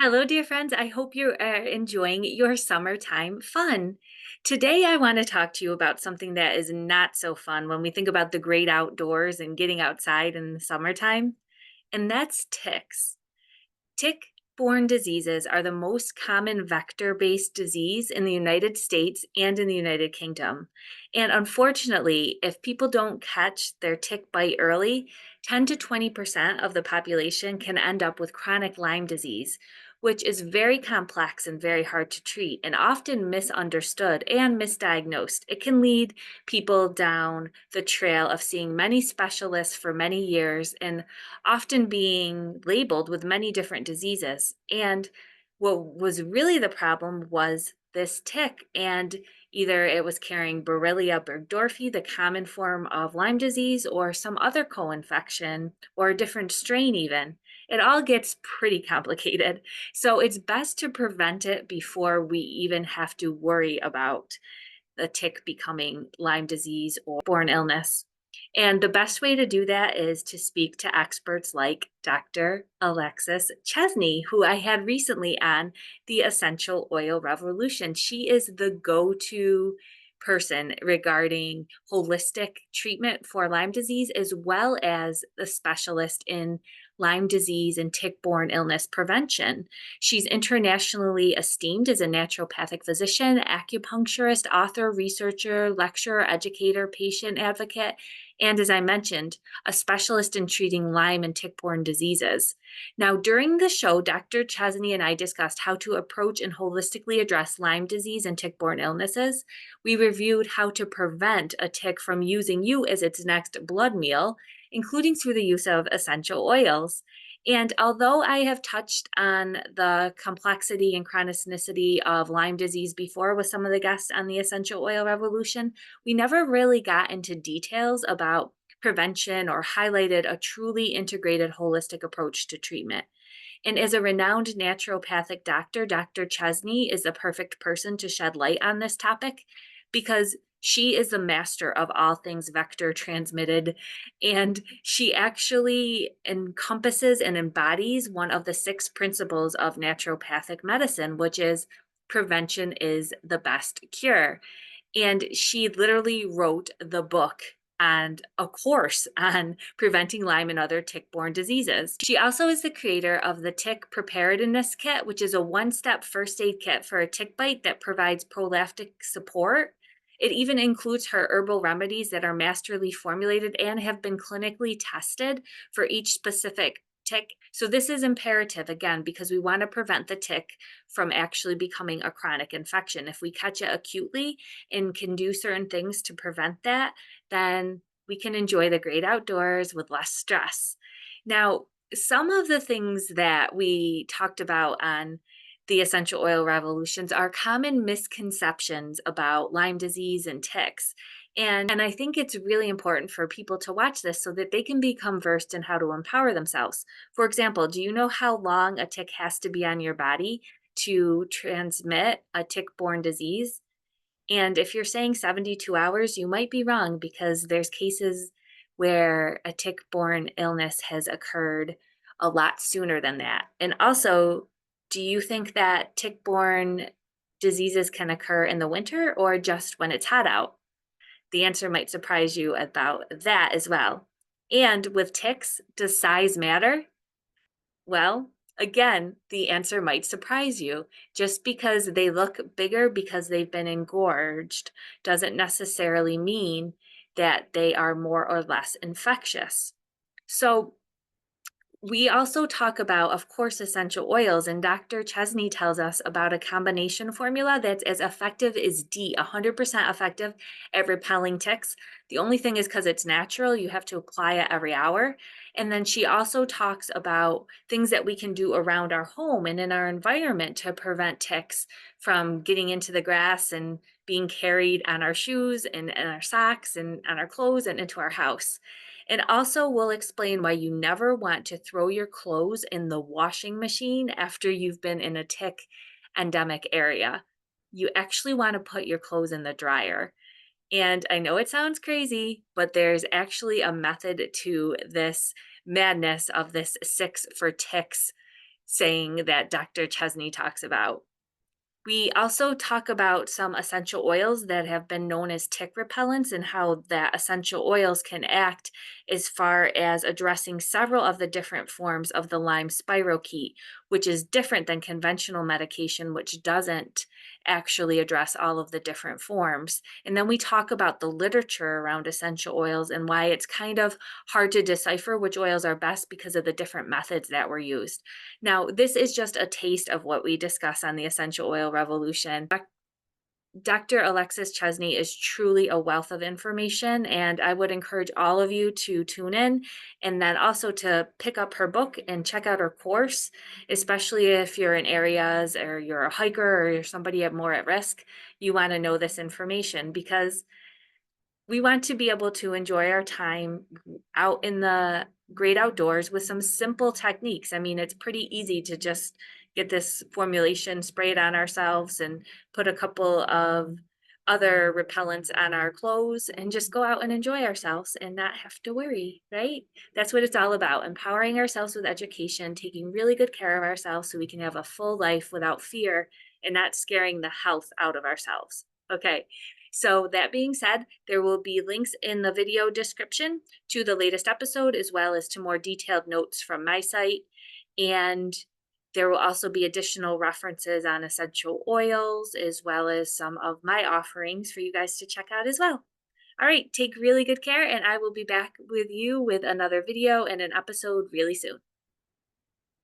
Hello, dear friends. I hope you are enjoying your summertime fun. Today, I want to talk to you about something that is not so fun when we think about the great outdoors and getting outside in the summertime, and that's ticks. Tick-borne diseases are the most common vector-based disease in the United States and in the United Kingdom. And unfortunately, if people don't catch their tick bite early, 10 to 20% of the population can end up with chronic Lyme disease, which is very complex and very hard to treat and often misunderstood and misdiagnosed. It can lead people down the trail of seeing many specialists for many years and often being labeled with many different diseases. And what was really the problem was this tick, and either it was carrying Borrelia burgdorferi, the common form of Lyme disease, or some other co-infection, or a different strain even. It all gets pretty complicated. So it's best to prevent it before we even have to worry about the tick becoming Lyme disease or born illness. And the best way to do that is to speak to experts like Dr. Alexis Chesney, who I had recently on the Essential Oil Revolution. She is the go to person regarding holistic treatment for Lyme disease, as well as a specialist in Lyme disease and tick-borne illness prevention. She's internationally esteemed as a naturopathic physician, acupuncturist, author, researcher, lecturer, educator, patient advocate, and as I mentioned, a specialist in treating Lyme and tick-borne diseases. Now, during the show, Dr. Chesney and I discussed how to approach and holistically address Lyme disease and tick-borne illnesses. We reviewed how to prevent a tick from using you as its next blood meal, including through the use of essential oils. And although I have touched on the complexity and chronicity of Lyme disease before with some of the guests on the Essential Oil Revolution, we never really got into details about prevention or highlighted a truly integrated holistic approach to treatment. And as a renowned naturopathic doctor, Dr. Chesney is the perfect person to shed light on this topic because she is the master of all things vector transmitted. And she actually encompasses and embodies one of the six principles of naturopathic medicine, which is prevention is the best cure. And she literally wrote the book and a course on preventing Lyme and other tick-borne diseases. She also is the creator of the Tick Preparedness Kit, which is a one-step first aid kit for a tick bite that provides prophylactic support. It even includes her herbal remedies that are masterly formulated and have been clinically tested for each specific tick. So this is imperative again because we want to prevent the tick from actually becoming a chronic infection. If we catch it acutely and can do certain things to prevent that, then we can enjoy the great outdoors with less stress. Now, some of the things that we talked about on the essential oil revolutions are common misconceptions about Lyme disease and ticks. And I think it's really important for people to watch this so that they can become versed in how to empower themselves. For example, do you know how long a tick has to be on your body to transmit a tick-borne disease? And if you're saying 72 hours, you might be wrong because there's cases where a tick-borne illness has occurred a lot sooner than that. And also, do you think that tick-borne diseases can occur in the winter or just when it's hot out? The answer might surprise you about that as well. And with ticks, does size matter? Well, again, the answer might surprise you. Just because they look bigger because they've been engorged doesn't necessarily mean that they are more or less infectious. So, we also talk about, of course, essential oils, and Dr. Chesney tells us about a combination formula that's as effective as 100% effective at repelling ticks. The only thing is because it's natural, you have to apply it every hour. And then she also talks about things that we can do around our home and in our environment to prevent ticks from getting into the grass and being carried on our shoes and our socks and on our clothes and into our house. And also, we'll explain why you never want to throw your clothes in the washing machine after you've been in a tick endemic area. You actually want to put your clothes in the dryer. And I know it sounds crazy, but there's actually a method to this madness of this six for ticks saying that Dr. Chesney talks about. We also talk about some essential oils that have been known as tick repellents and how that essential oils can act as far as addressing several of the different forms of the Lyme spirochete, which is different than conventional medication, which doesn't actually address all of the different forms. And then we talk about the literature around essential oils and why it's kind of hard to decipher which oils are best because of the different methods that were used. Now, this is just a taste of what we discuss on the Essential Oil Revolution. Dr. Alexis Chesney is truly a wealth of information, and I would encourage all of you to tune in and then also to pick up her book and check out her course, especially if you're in areas or you're a hiker or you're somebody more at risk. You want to know this information because we want to be able to enjoy our time out in the great outdoors with some simple techniques. I mean, it's pretty easy to just get this formulation, spray it on ourselves, and put a couple of other repellents on our clothes and just go out and enjoy ourselves and not have to worry, right? That's what it's all about, empowering ourselves with education, taking really good care of ourselves so we can have a full life without fear and not scaring the health out of ourselves. Okay. So that being said, there will be links in the video description to the latest episode, as well as to more detailed notes from my site. And there will also be additional references on essential oils, as well as some of my offerings for you guys to check out as well. All right, take really good care, and I will be back with you with another video and an episode really soon.